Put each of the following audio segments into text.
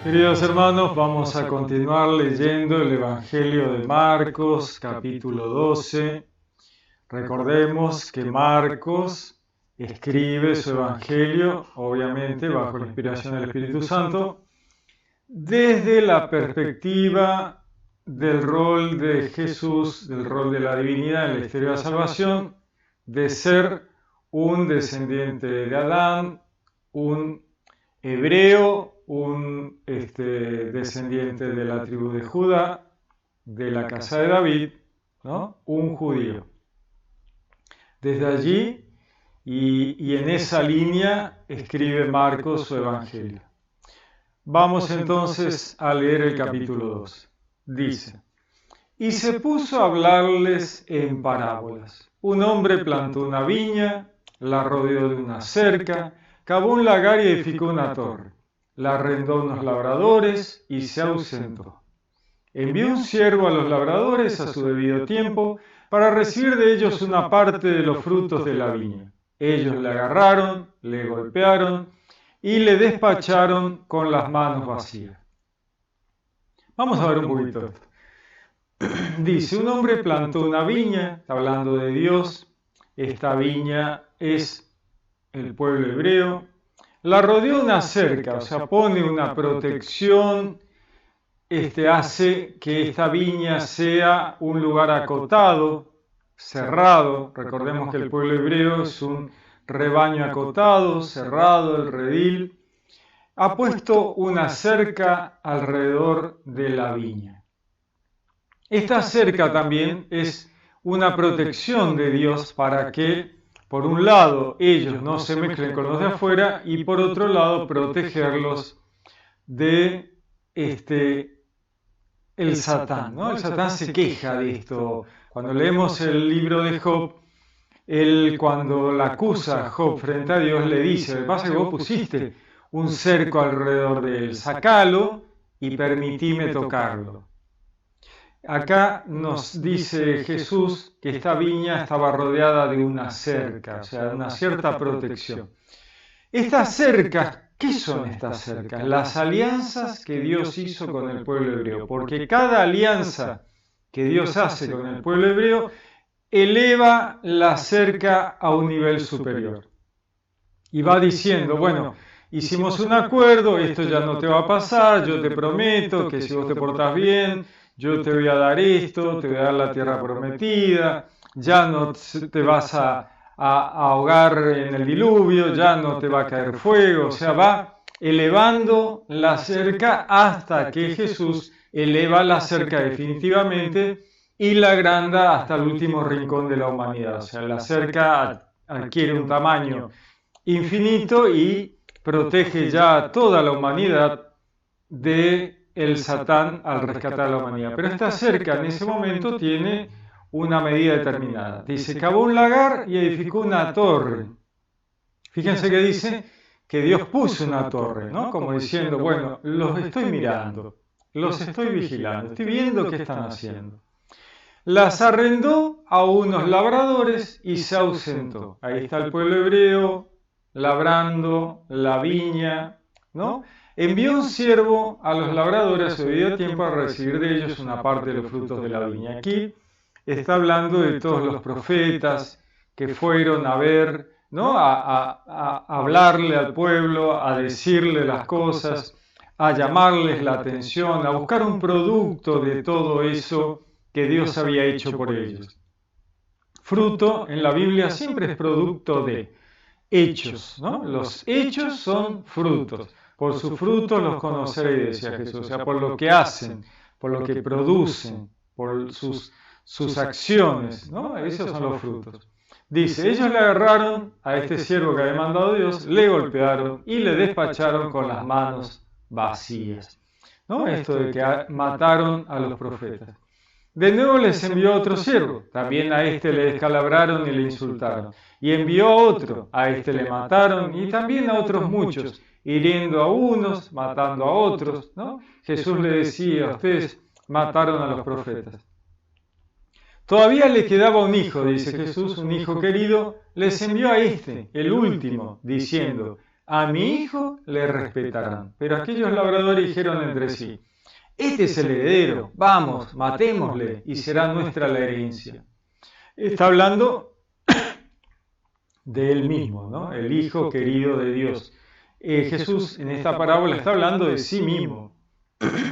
Queridos hermanos, vamos a continuar leyendo el Evangelio de Marcos, capítulo 12. Recordemos que Marcos escribe su Evangelio, obviamente bajo la inspiración del Espíritu Santo, desde la perspectiva del rol de Jesús, del rol de la divinidad en la historia de la salvación, de ser un descendiente de Adán, un hebreo, un descendiente de la tribu de Judá, de la casa de David, ¿no? Un judío. Desde allí y en esa línea escribe Marcos su Evangelio. Vamos entonces a leer el capítulo 2. Dice: Y se puso a hablarles en parábolas. Un hombre plantó una viña, la rodeó de una cerca, cavó un lagar y edificó una torre. La arrendó a unos labradores y se ausentó. Envió un siervo a los labradores a su debido tiempo para recibir de ellos una parte de los frutos de la viña. Ellos le agarraron, le golpearon y le despacharon con las manos vacías. Vamos a ver un poquito esto. Dice, un hombre plantó una viña, está hablando de Dios, esta viña es el pueblo hebreo, la rodeó una cerca, o sea, pone una protección, hace que esta viña sea un lugar acotado, cerrado. Recordemos que el pueblo hebreo es un rebaño acotado, cerrado, el redil. Ha puesto una cerca alrededor de la viña. Esta cerca también es una protección de Dios para que, por un lado, ellos no se mezclen con los de afuera y por otro lado, protegerlos de el Satán, ¿no? El Satán se queja de esto. Cuando leemos el libro de Job, él cuando la acusa a Job frente a Dios le dice: lo que pasa es que vos pusiste un cerco alrededor de él, sacalo y permitime tocarlo. Acá nos dice Jesús que esta viña estaba rodeada de una cerca, o sea, de una cierta protección. Estas cercas, ¿qué son estas cercas? Las alianzas que Dios hizo con el pueblo hebreo, porque cada alianza que Dios hace con el pueblo hebreo eleva la cerca a un nivel superior. Y va diciendo, bueno, hicimos un acuerdo, esto ya no te va a pasar, yo te prometo que si vos te portás bien, yo te voy a dar esto, te voy a dar la tierra prometida, ya no te vas a ahogar en el diluvio, ya no te va a caer fuego, o sea, va elevando la cerca hasta que Jesús eleva la cerca definitivamente y la agranda hasta el último rincón de la humanidad. O sea, la cerca adquiere un tamaño infinito y protege ya a toda la humanidad de el Satán al rescatar a la humanidad. Pero esta cerca en ese momento tiene una medida determinada. Dice, cavó un lagar y edificó una torre. Fíjense que dice que Dios puso una torre, ¿no? Como diciendo, bueno, los estoy mirando, los estoy vigilando, estoy viendo qué están haciendo. Las arrendó a unos labradores y se ausentó. Ahí está el pueblo hebreo, labrando la viña, ¿no? Envió un siervo a los labradores a su debido tiempo a recibir de ellos una parte de los frutos de la viña. Aquí está hablando de todos los profetas que fueron a ver, ¿no? A hablarle al pueblo, a decirle las cosas, a llamarles la atención, a buscar un producto de todo eso que Dios había hecho por ellos. Fruto en la Biblia siempre es producto de hechos, ¿no? Los hechos son frutos. Por sus frutos los conoceréis, decía Jesús, o sea, por lo que hacen, por lo que producen, por sus acciones, ¿no? Esos son los frutos. Dice, ellos le agarraron a este siervo que había mandado Dios, le golpearon y le despacharon con las manos vacías. ¿No? Esto de que mataron a los profetas. De nuevo les envió otro siervo, también a este le descalabraron y le insultaron. Y envió a otro, a este le mataron y también a otros muchos, hiriendo a unos, matando a otros, ¿no? Jesús le decía, ustedes mataron a los profetas. Todavía le quedaba un hijo, dice Jesús, un hijo querido, les envió a este, el último, diciendo, a mi hijo le respetarán. Pero aquellos labradores dijeron entre sí, este es el heredero, vamos, matémosle y será nuestra la herencia. Está hablando de él mismo, ¿no? El hijo querido de Dios. Jesús en esta parábola está hablando de sí mismo.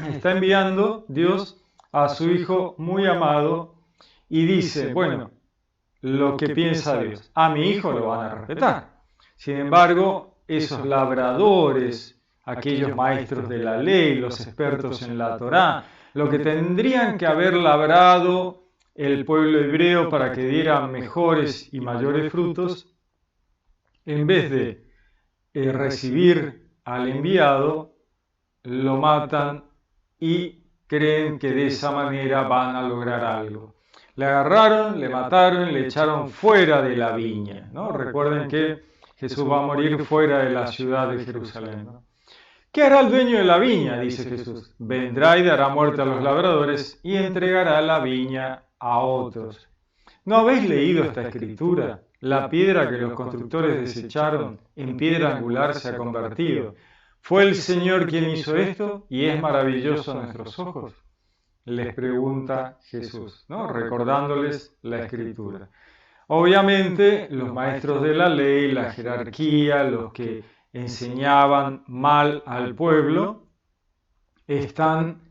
Está enviando Dios a su hijo muy amado y dice, bueno, lo que piensa Dios, a mi hijo lo van a respetar. Sin embargo, esos labradores, aquellos maestros de la ley, los expertos en la Torá, lo que tendrían que haber labrado el pueblo hebreo para que diera mejores y mayores frutos, en vez de recibir al enviado, lo matan y creen que de esa manera van a lograr algo. Le agarraron, le mataron, le echaron fuera de la viña, ¿no? Recuerden que Jesús va a morir fuera de la ciudad de Jerusalén, ¿no? ¿Qué hará el dueño de la viña? Dice Jesús. Vendrá y dará muerte a los labradores y entregará la viña a otros. ¿No habéis leído esta escritura? La piedra que los constructores desecharon en piedra angular se ha convertido. ¿Fue el Señor quien hizo esto y es maravilloso a nuestros ojos? Les pregunta Jesús, ¿no? Recordándoles la escritura. Obviamente, los maestros de la ley, la jerarquía, los que enseñaban mal al pueblo, están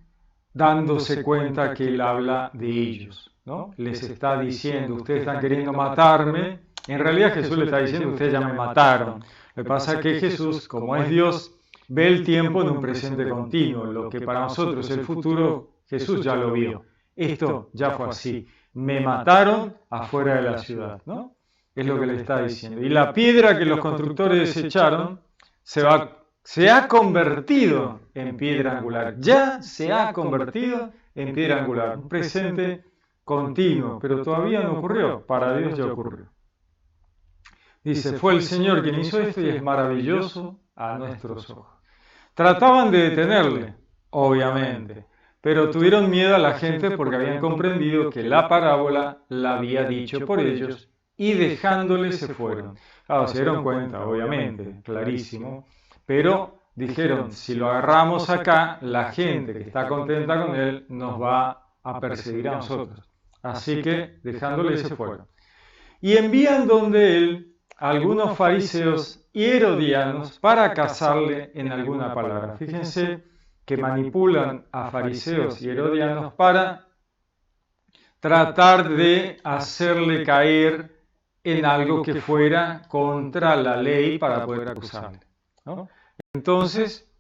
dándose cuenta que él habla de ellos, ¿no? Les está diciendo, ustedes están queriendo matarme. En realidad Jesús le está diciendo, ustedes ya me mataron. Lo que pasa es que Jesús, como es Dios, ve el tiempo en un presente continuo. Lo que para nosotros es el futuro, Jesús ya lo vio. Esto ya fue así. Me mataron afuera de la ciudad, ¿no? Es lo que le está diciendo. Y la piedra que los constructores desecharon se ha convertido en piedra angular. Ya se ha convertido en piedra angular. Un presente continuo, pero todavía no ocurrió. Para Dios ya ocurrió. Dice, fue el Señor quien hizo esto y es maravilloso a nuestros ojos. Trataban de detenerle, obviamente, pero tuvieron miedo a la gente porque habían comprendido que la parábola la había dicho por ellos y dejándole se fueron. Claro, se dieron cuenta, obviamente, clarísimo, pero dijeron, si lo agarramos acá, la gente que está contenta con él nos va a perseguir a nosotros. Así que dejándole se fueron. Y envían donde él algunos fariseos y herodianos para cazarle en alguna palabra. Fíjense que manipulan a fariseos y herodianos para tratar de hacerle caer en algo que fuera contra la ley para poder acusarle, ¿no? Entonces,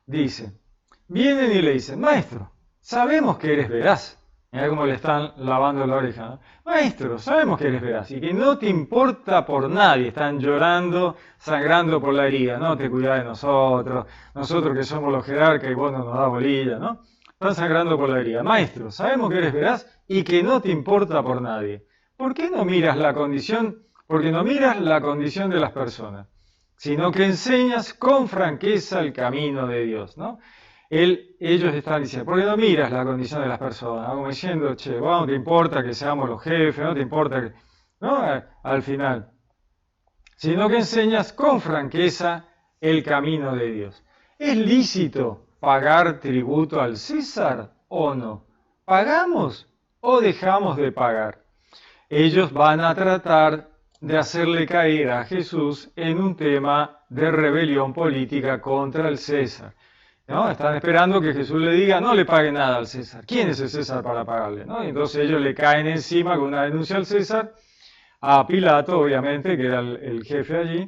vienen y le dicen, maestro, sabemos que eres veraz. Mira cómo le están lavando la oreja, ¿no? Maestro, sabemos que eres veraz y que no te importa por nadie. Están llorando, sangrando por la herida. No te cuidas de nosotros, nosotros que somos los jerarcas y vos no nos das bolilla, ¿no? Están sangrando por la herida. Maestro, sabemos que eres veraz y que no te importa por nadie. ¿Por qué no miras la condición? Porque no miras la condición de las personas, sino que enseñas con franqueza el camino de Dios, ¿no? Ellos están diciendo, ¿por qué no miras la condición de las personas? ¿No? Como diciendo, che, vos no te importa que seamos los jefes, no te importa que... ¿no? Al final. Sino que enseñas con franqueza el camino de Dios. ¿Es lícito pagar tributo al César o no? ¿Pagamos o dejamos de pagar? Ellos van a tratar de hacerle caer a Jesús en un tema de rebelión política contra el César. ¿No? Están esperando que Jesús le diga, no le pague nada al César. ¿Quién es el César para pagarle? ¿No? Y entonces ellos le caen encima con una denuncia al César, a Pilato, obviamente, que era el jefe allí,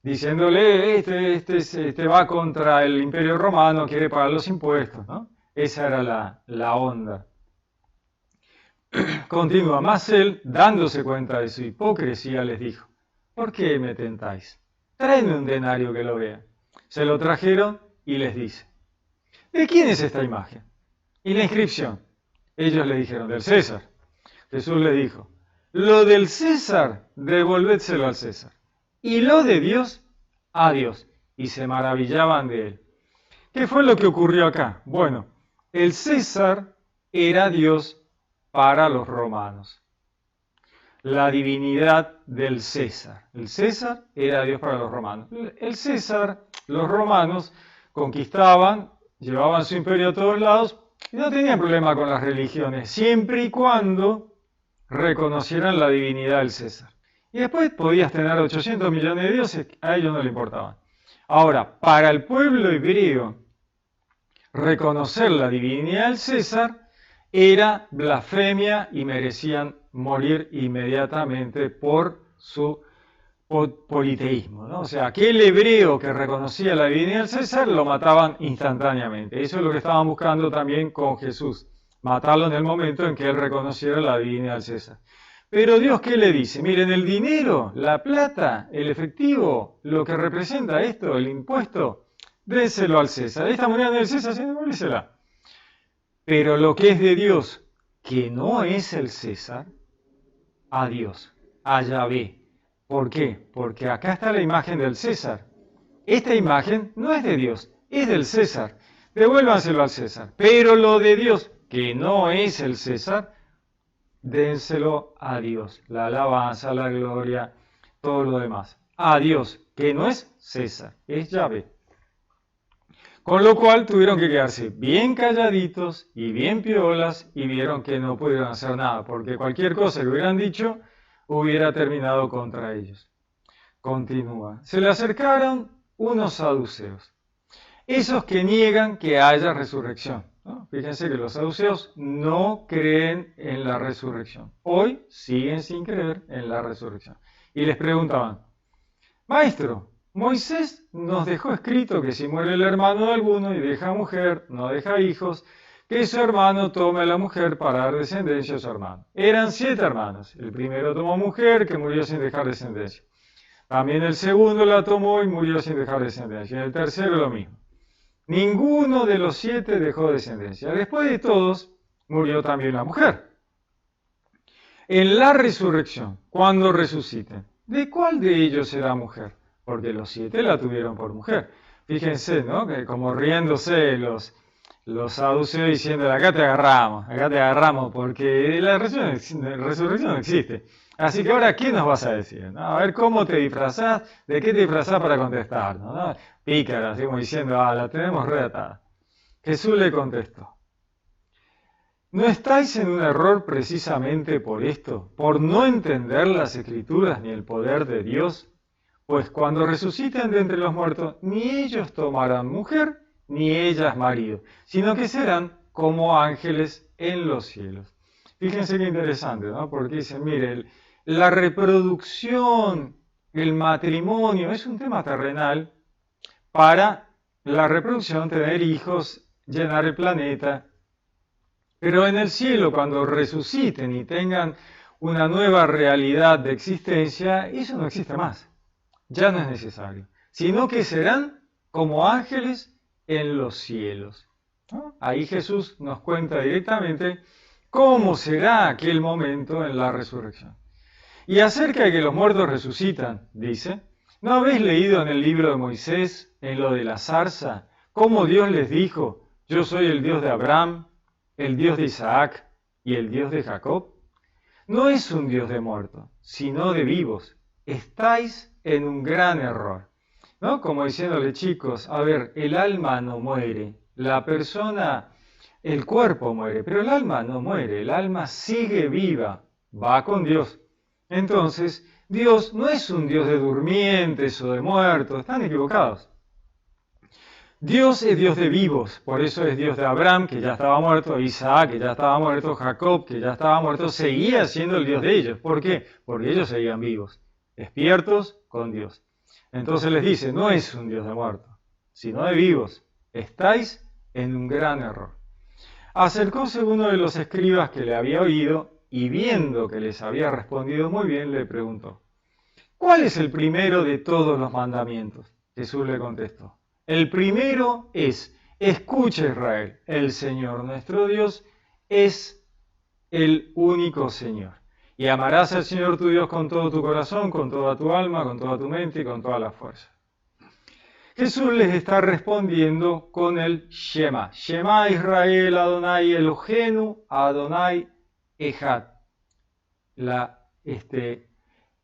diciéndole, este va contra el Imperio Romano, quiere pagar los impuestos, ¿no? Esa era la onda. Continúa, más él, dándose cuenta de su hipocresía, les dijo, ¿por qué me tentáis? Tráeme un denario que lo vea. Se lo trajeron y les dice, ¿de quién es esta imagen? Y la inscripción. Ellos le dijeron, del César. Jesús le dijo, lo del César, devolvédselo al César. Y lo de Dios, a Dios. Y se maravillaban de él. ¿Qué fue lo que ocurrió acá? Bueno, el César era Dios para los romanos. la divinidad del César. El César era Dios para los romanos. El César, los romanos conquistaban, llevaban su imperio a todos lados y no tenían problema con las religiones, siempre y cuando reconocieran la divinidad del César. Y después podías tener 800 millones de dioses, a ellos no le importaban. Ahora, para el pueblo hebreo, reconocer la divinidad del César era blasfemia y merecían morir inmediatamente por su politeísmo, ¿no? O sea, aquel hebreo que reconocía la divinidad del César lo mataban instantáneamente. Eso es lo que estaban buscando también con Jesús, matarlo en el momento en que él reconociera la divinidad del César. Pero Dios, ¿qué le dice? Miren, el dinero, la plata, el efectivo, lo que representa esto, el impuesto, déselo al César. Esta moneda del César, sí, devuélvesela. Pero lo que es de Dios, que no es el César, a Dios, a Yahvé. ¿Por qué? Porque acá está la imagen del César. Esta imagen no es de Dios, es del César. Devuélvanselo al César. Pero lo de Dios, que no es el César, dénselo a Dios. La alabanza, la gloria, todo lo demás. A Dios, que no es César, es Yahvé. Con lo cual tuvieron que quedarse bien calladitos y bien piolas y vieron que no pudieron hacer nada, porque cualquier cosa que hubieran dicho hubiera terminado contra ellos. Continúa. Se le acercaron unos saduceos, esos que niegan que haya resurrección, ¿no? Fíjense que los saduceos no creen en la resurrección. Hoy siguen sin creer en la resurrección. Y les preguntaban, Maestro, Moisés nos dejó escrito que si muere el hermano de alguno y deja mujer, no deja hijos, que su hermano tome a la mujer para dar descendencia a su hermano. Eran 7 hermanos. El primero tomó mujer que murió sin dejar descendencia. También el segundo la tomó y murió sin dejar descendencia. Y el tercero lo mismo. Ninguno de los 7 dejó descendencia. Después de todos, murió también la mujer. En la resurrección, cuando resuciten, ¿de cuál de ellos será mujer? Porque los 7 la tuvieron por mujer. Fíjense, ¿no? Que como riéndose los saduceos diciendo, acá te agarramos, porque la resurrección no existe. Así que ahora, ¿qué nos vas a decir? ¿No? A ver, ¿cómo te disfrazás? ¿De qué te disfrazás para contestarnos? ¿No? Pícara, así como diciendo, la tenemos reatada. Jesús le contestó, ¿no estáis en un error precisamente por esto, por no entender las Escrituras ni el poder de Dios? Pues cuando resuciten de entre los muertos, ni ellos tomarán mujer, ni ellas marido, sino que serán como ángeles en los cielos. Fíjense qué interesante, ¿no? Porque dicen, mire, la reproducción, el matrimonio, es un tema terrenal para la reproducción, tener hijos, llenar el planeta. Pero en el cielo, cuando resuciten y tengan una nueva realidad de existencia, eso no existe más. Ya no es necesario. Sino que serán como ángeles en los cielos. ¿No? Ahí Jesús nos cuenta directamente cómo será aquel momento en la resurrección. Y acerca de que los muertos resucitan, dice, ¿no habéis leído en el libro de Moisés, en lo de la zarza, cómo Dios les dijo, yo soy el Dios de Abraham, el Dios de Isaac y el Dios de Jacob? No es un Dios de muertos, sino de vivos. Estáis en un gran error. ¿No? Como diciéndole, chicos, a ver, el alma no muere, la persona, el cuerpo muere, pero el alma no muere, el alma sigue viva, va con Dios. Entonces, Dios no es un Dios de durmientes o de muertos, están equivocados. Dios es Dios de vivos, por eso es Dios de Abraham, que ya estaba muerto, Isaac, que ya estaba muerto, Jacob, que ya estaba muerto, seguía siendo el Dios de ellos. ¿Por qué? Porque ellos seguían vivos, despiertos con Dios. Entonces les dice, no es un Dios de muertos, sino de vivos. Estáis en un gran error. Acercóse uno de los escribas que le había oído y viendo que les había respondido muy bien, le preguntó, ¿cuál es el primero de todos los mandamientos? Jesús le contestó, el primero es, escucha Israel, el Señor nuestro Dios es el único Señor. Y amarás al Señor tu Dios con todo tu corazón, con toda tu alma, con toda tu mente y con toda la fuerza. Jesús les está respondiendo con el Shema. Shema Israel Adonai Eloheinu Adonai Echad. La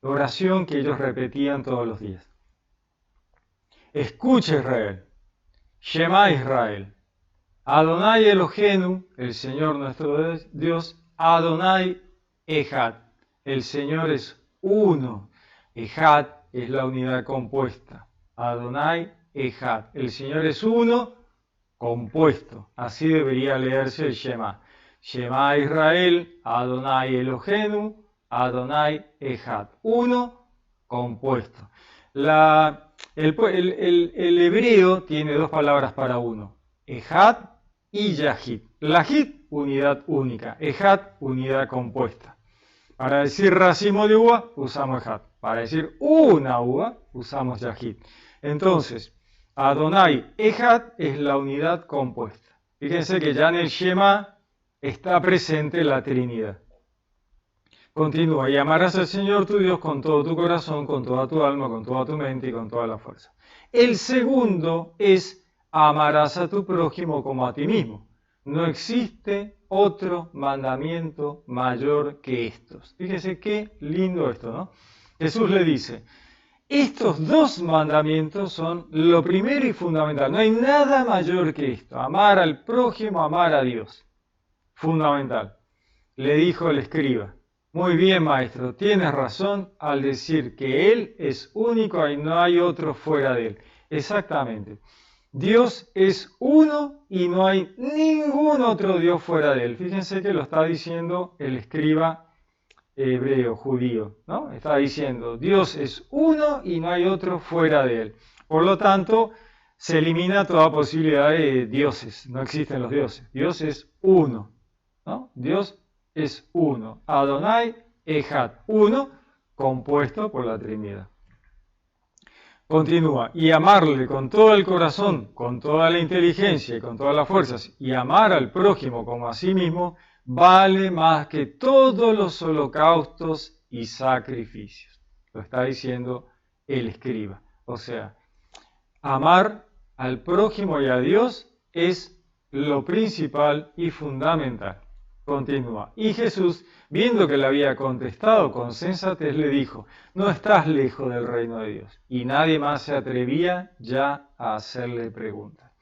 oración que ellos repetían todos los días. Escucha Israel, Shema Israel, Adonai Eloheinu, el Señor nuestro Dios, Adonai Echad, el Señor es uno, Echad es la unidad compuesta, Adonai Echad, el Señor es uno, compuesto, así debería leerse el Shema. Shema Israel, Adonai Eloheinu, Adonai Echad, uno, compuesto. El hebreo tiene dos palabras para uno, Echad y Yahid. Yahid, unidad única, Echad, unidad compuesta. Para decir racimo de uva, usamos Echad. Para decir una uva, usamos Yahid. Entonces, Adonai Echad es la unidad compuesta. Fíjense que ya en el Shema está presente la Trinidad. Continúa, y amarás al Señor tu Dios con todo tu corazón, con toda tu alma, con toda tu mente y con toda la fuerza. El segundo es amarás a tu prójimo como a ti mismo. No existe otro mandamiento mayor que estos. Fíjese qué lindo esto, ¿no? Jesús le dice, estos dos mandamientos son lo primero y fundamental. No hay nada mayor que esto. Amar al prójimo, amar a Dios. Fundamental. Le dijo el escriba, muy bien, maestro, tienes razón al decir que Él es único y no hay otro fuera de Él. Exactamente. Dios es uno y no hay ningún otro Dios fuera de Él. Fíjense que lo está diciendo el escriba hebreo, judío, ¿no? Está diciendo, Dios es uno y no hay otro fuera de Él. Por lo tanto, se elimina toda posibilidad de dioses. No existen los dioses. Dios es uno, ¿no? Dios es uno. Adonai Echad, uno, compuesto por la Trinidad. Continúa, y amarle con todo el corazón, con toda la inteligencia y con todas las fuerzas, y amar al prójimo como a sí mismo, vale más que todos los holocaustos y sacrificios. Lo está diciendo el escriba. O sea, amar al prójimo y a Dios es lo principal y fundamental. Continúa. Y Jesús, viendo que le había contestado con sensatez, le dijo, no estás lejos del reino de Dios. Y nadie más se atrevía ya a hacerle preguntas.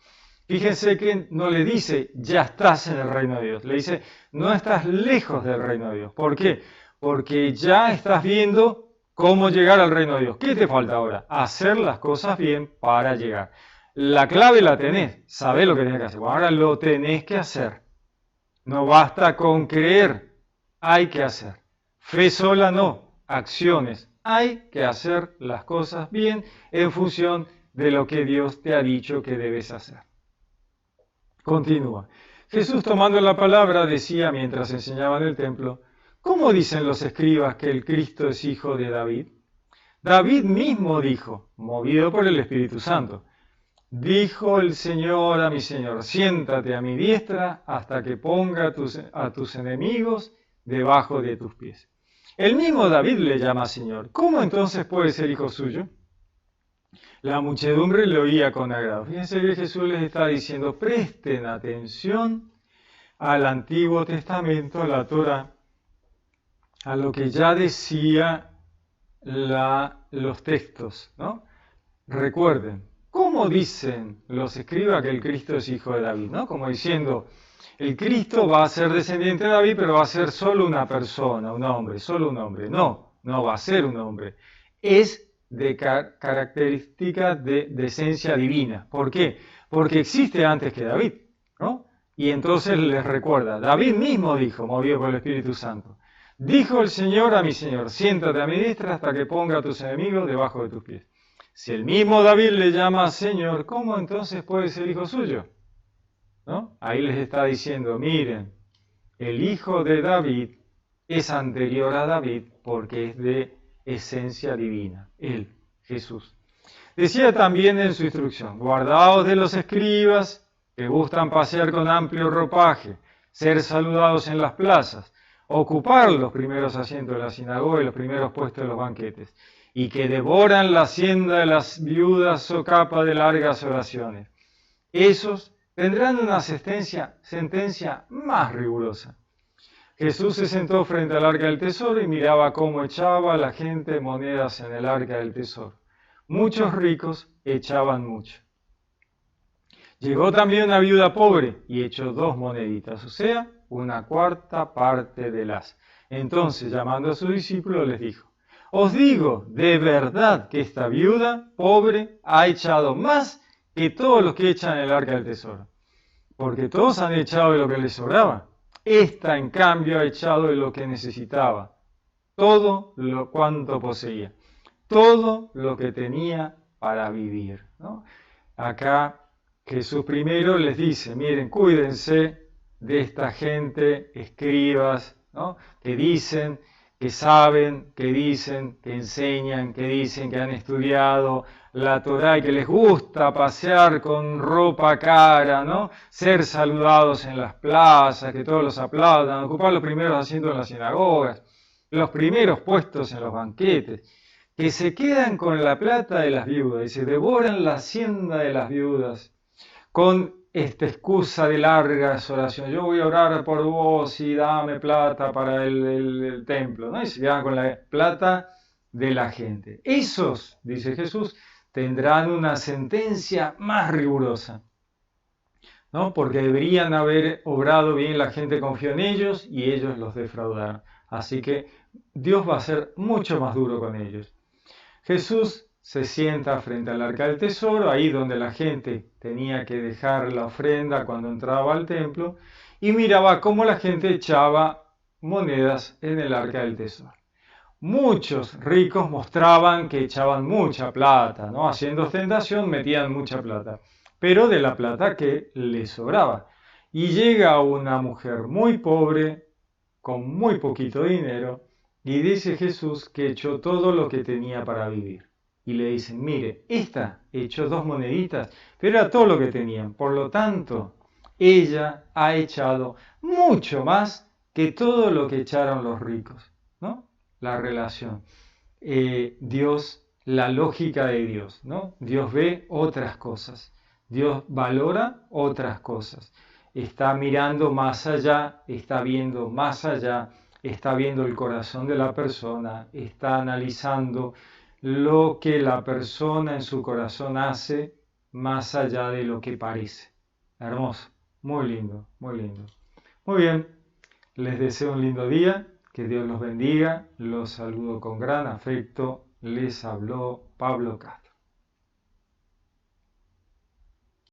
Fíjense que no le dice, ya estás en el reino de Dios. Le dice, no estás lejos del reino de Dios. ¿Por qué? Porque ya estás viendo cómo llegar al reino de Dios. ¿Qué te falta ahora? Hacer las cosas bien para llegar. La clave la tenés, sabés lo que tenés que hacer. Bueno, ahora lo tenés que hacer. No basta con creer, hay que hacer. Fe sola no, acciones. Hay que hacer las cosas bien en función de lo que Dios te ha dicho que debes hacer. Continúa. Jesús, tomando la palabra, decía mientras enseñaba en el templo, ¿cómo dicen los escribas que el Cristo es hijo de David? David mismo dijo, movido por el Espíritu Santo, dijo el Señor a mi Señor, siéntate a mi diestra hasta que ponga a tus enemigos debajo de tus pies. El mismo David le llama Señor. ¿Cómo entonces puede ser hijo suyo? La muchedumbre le oía con agrado. Fíjense que Jesús les está diciendo, presten atención al Antiguo Testamento, a la Torá, a lo que ya decía los textos, ¿no? Recuerden, ¿cómo dicen los escribas que el Cristo es hijo de David? ¿No? Como diciendo, el Cristo va a ser descendiente de David, pero va a ser solo una persona, un hombre, solo un hombre. No, no va a ser un hombre. Es de características de esencia divina. ¿Por qué? Porque existe antes que David, ¿no? Y entonces les recuerda, David mismo dijo, movido por el Espíritu Santo, dijo el Señor a mi Señor, siéntate a mi diestra hasta que ponga a tus enemigos debajo de tus pies. Si el mismo David le llama Señor, ¿cómo entonces puede ser hijo suyo? ¿No? Ahí les está diciendo, miren, el hijo de David es anterior a David porque es de esencia divina, él, Jesús. Decía también en su instrucción, guardaos de los escribas que gustan pasear con amplio ropaje, ser saludados en las plazas, ocupar los primeros asientos de la sinagoga y los primeros puestos de los banquetes, y que devoran la hacienda de las viudas socapa de largas oraciones. Esos tendrán una sentencia más rigurosa. Jesús se sentó frente al arca del tesoro y miraba cómo echaba la gente monedas en el arca del tesoro. Muchos ricos echaban mucho. Llegó también una viuda pobre y echó 2 moneditas, o sea, una cuarta parte de las. Entonces, llamando a sus discípulos, les dijo: Os digo, de verdad que esta viuda pobre ha echado más que todos los que echan en el arca del tesoro, porque todos han echado de lo que les sobraba. Esta, en cambio, ha echado de lo que necesitaba, todo lo cuanto poseía, todo lo que tenía para vivir, ¿no? Acá Jesús primero les dice: miren, cuídense de esta gente, escribas, ¿no? Que dicen, que saben, que dicen, que enseñan, que dicen que han estudiado la Torá y que les gusta pasear con ropa cara, ¿no? Ser saludados en las plazas, que todos los aplaudan, ocupar los primeros asientos en las sinagogas, los primeros puestos en los banquetes, que se quedan con la plata de las viudas y se devoran la hacienda de las viudas con esta excusa de largas oraciones. Yo voy a orar por vos y dame plata para el templo, ¿no? Y se quedan con la plata de la gente. Esos, dice Jesús, tendrán una sentencia más rigurosa, ¿no? Porque deberían haber obrado bien, la gente confió en ellos y ellos los defraudaron. Así que Dios va a ser mucho más duro con ellos. Jesús se sienta frente al arca del tesoro, ahí donde la gente tenía que dejar la ofrenda cuando entraba al templo, y miraba cómo la gente echaba monedas en el arca del tesoro. Muchos ricos mostraban que echaban mucha plata, ¿no? Haciendo ostentación metían mucha plata, pero de la plata que les sobraba. Y llega una mujer muy pobre, con muy poquito dinero, y dice Jesús que echó todo lo que tenía para vivir. Y le dicen: mire, esta echó 2 moneditas, pero era todo lo que tenían. Por lo tanto, ella ha echado mucho más que todo lo que echaron los ricos, ¿no? La relación. Dios, la lógica de Dios, ¿no? Dios ve otras cosas. Dios valora otras cosas. Está mirando más allá, está viendo más allá, está viendo el corazón de la persona, está analizando lo que la persona en su corazón hace más allá de lo que parece. Hermoso, muy lindo, muy lindo. Muy bien, les deseo un lindo día, que Dios los bendiga, los saludo con gran afecto, les habló Pablo Castro.